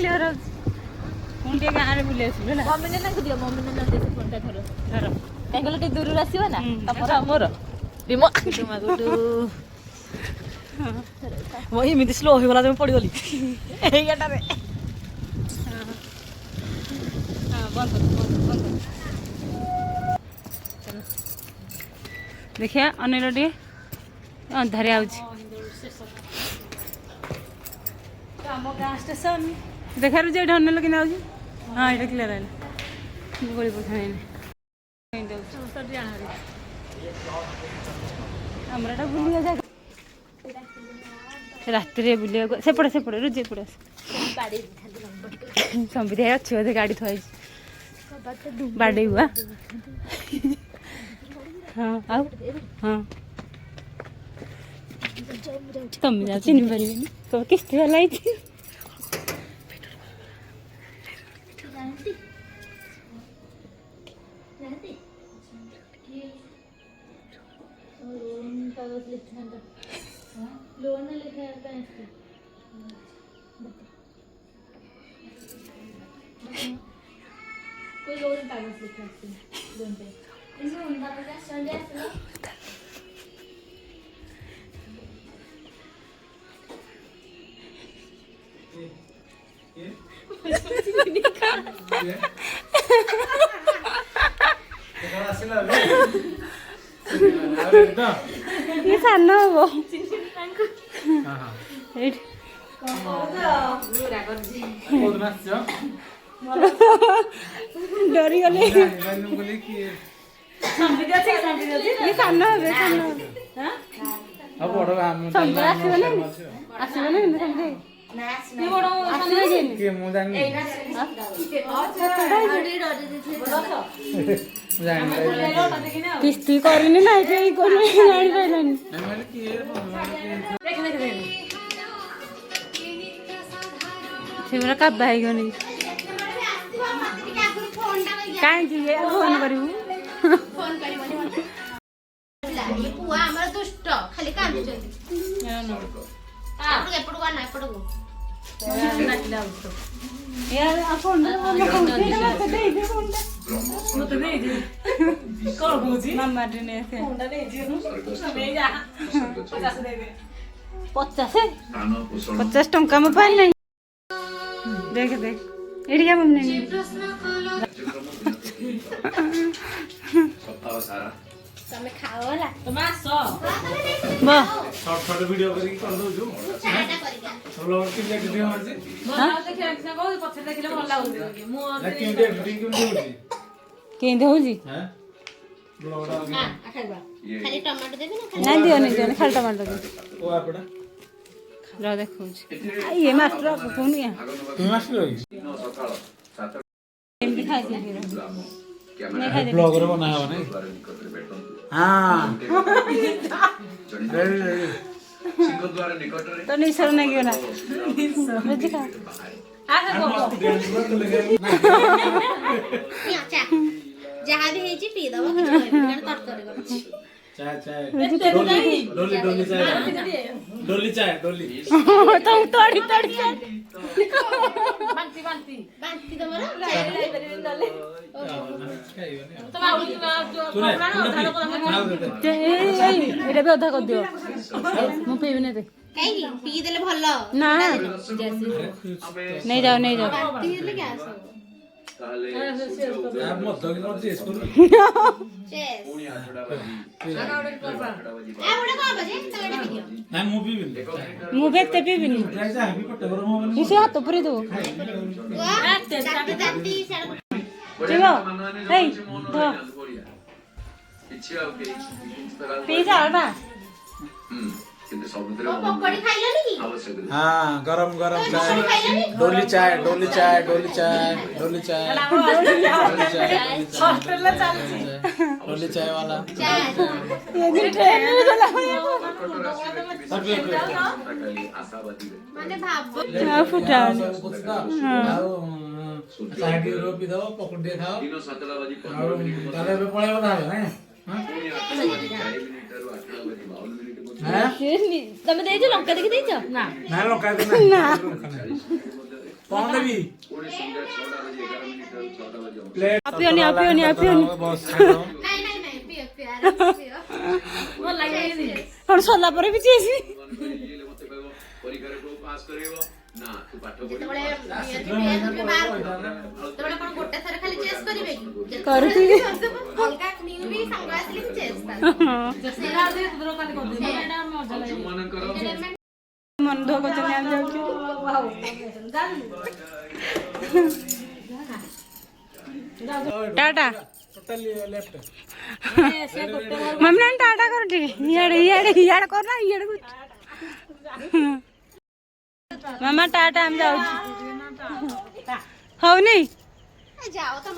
Clear मुझे गाँव में बुले आसलु ना मम्मी ने दियो मम्मी ने दे फोन टा धर धर कांगल टे दूर आसीबा ना तमर हमर रिमोट तुम गुटू वो एमती स्लो हो गला तुम पड़गली एगारे देखिए अनिल टे अंधारे आम गाँ स्टेशन देखा जे अनिल कि हाँ ये क्लीयर है गोली पछा आमराटा बुलिया जाए रात बुलिया सेपटे सेपटे रोजे पड़े संविधा अच्छी बोधे गाड़ी थोड़ी बाड़े हुआ हाँ आओ हाँ तुम जाओ चिन्ह पारे कब किस्ती वाला आई थी लोन लिखा कोई लोन कागज लिखा लोन पे इसमें उनका कागज चल जाए ये सानो वो डरी गले ये सानो हे सानो अब बड़ हम आसीबे ना समझे ये बड़ आसीबे के मु जानि किस्ती करनी ना ये करनी जानी पाइलानी मैंने की देख देख देख सेमरा का भाई गनी काहे जी ये फोन करिवु फोन करिवनी ये पुआ हमर दुष्ट खाली कांदु चंदी आपके एपडू ना एपडू नाटला उतो यार फोन मत दे कौन बुझी मामा ने से फोनटा दे दियो समय जा 50 दे दे 50 टंका में पाई नहीं देख देख एड़ी क्या मम्मी ने सप्ताह सारा तमे खाओ होला तमे आसो वाह शॉर्ट शॉर्ट वीडियो करी कर दो जो चाटा करिका सब लोग के लिए वीडियो मार दे हां देखि रखना को पछे देखिले भल लागुची मु लेकिन ये वीडियो क्यों होती केंदे होजी हैं ब्लॉगड़ा हां खाइबा खाली टमाटो देबी ना नहीं दियो नहीं दियो खाली टमाटर दे ओ आपड़ा रा देखो ये मास्टर कौन है तुम मास्टर हो सकाळ 7 एम दिखाई दे नहीं खाई दे ब्लॉगर बनाया हो नहीं हां सिंहद्वार निकटरे तो नहीं सर नहीं क्यों ना रोजी खा आ देखो चा जहां भी हेची पी दबो कि तड़तरे करछि चाय चाय डोली डोली चाय डोली चाय डोली तुम तोड़ी तोड़ी बांती बांती बांती तमरा चाय लाई परिबे नले तमा उली एटा भी अधा कर दियो मु पीबी नहीं दे काई पी देले भलो ना नहीं जाओ नहीं जाओ पी देले क्या सब ताले आप मत दो कि चेस करो चेस पुणी आठडाबाजी आ बडे का बजे तगड़े वीडियो ना मूवी भी मु बेते पीबी नहीं ऐसा हैप्पी पट्टे करो मोबाइल इसे हाथ ऊपर दो वाह जाती जाती सर चिगो हे तो इच्छा ओके पिज्जा आलबा କିନ୍ତୁ ସବୁଥିରେ पकोड़ी खाइलनी की आवश्यक हां गरम गरम चाय डोली चाय डोली चाय डोली चाय डोली चाय हॉस्टल चलছি डोली चाय वाला चाय ये भी ट्रेन में चला आशावादी माने भाबो हां फुटा साइड रो पी दो पकोड़ी खाओ ଦିନ 7ଟା ବାଜି ଆଉ ତାରେ ଏବେ ପଳେଇବ ତାହେଲେ ନା ପୁଣି 8 ବାଜି 40 ମିନିଟରୁ 8ଟା ବାଜି 52 ମିନିଟ हैं तमे देजो लंका देखि देजो ना ना लोका ना कौन देवी कोणी समजा 14 वाजे 11 मिनिट 14 वाजे प्लेट आपियोनी आपियोनी बस खाओ नाही नाही नाही पिओ पिओ आराम से पिओ ଭଲ ଲାଗିଲାନି କଣ ସରିଲା ପରେ ବି ଚେସି ଇଲେ ମତେ କହିବ ପରୀକ୍ଷାରେ କୋଉ ପାସ୍ କରେଇବ ନା ତୁ ପାଠ ଯେତେବେଳେ ପଢିବୁ ପିଓ ବାହାର ସେତେବେଳେ କଣ ଗୋଟେ ଥର ଖାଲି ଚେସ୍ କରିବେ କି କରୁଥିବି। ଅଲଗା ନିଉ ବି ସାଙ୍ଗ ଆସିଲେ ଚେସ୍ ଯୋଉମାନଙ୍କର ମନ ଦୁଃଖ କରୁଛନ୍ତି ଆମେ ଯାଉଛୁ टाटा टोटली लेफ्ट मम्मी ने टाटा कर ठीक इयाड़े इयाड़े इयाड़े करना इयाड़े मामा टाटा हम जाऊ हौ नहीं ଯାଅ ତମେ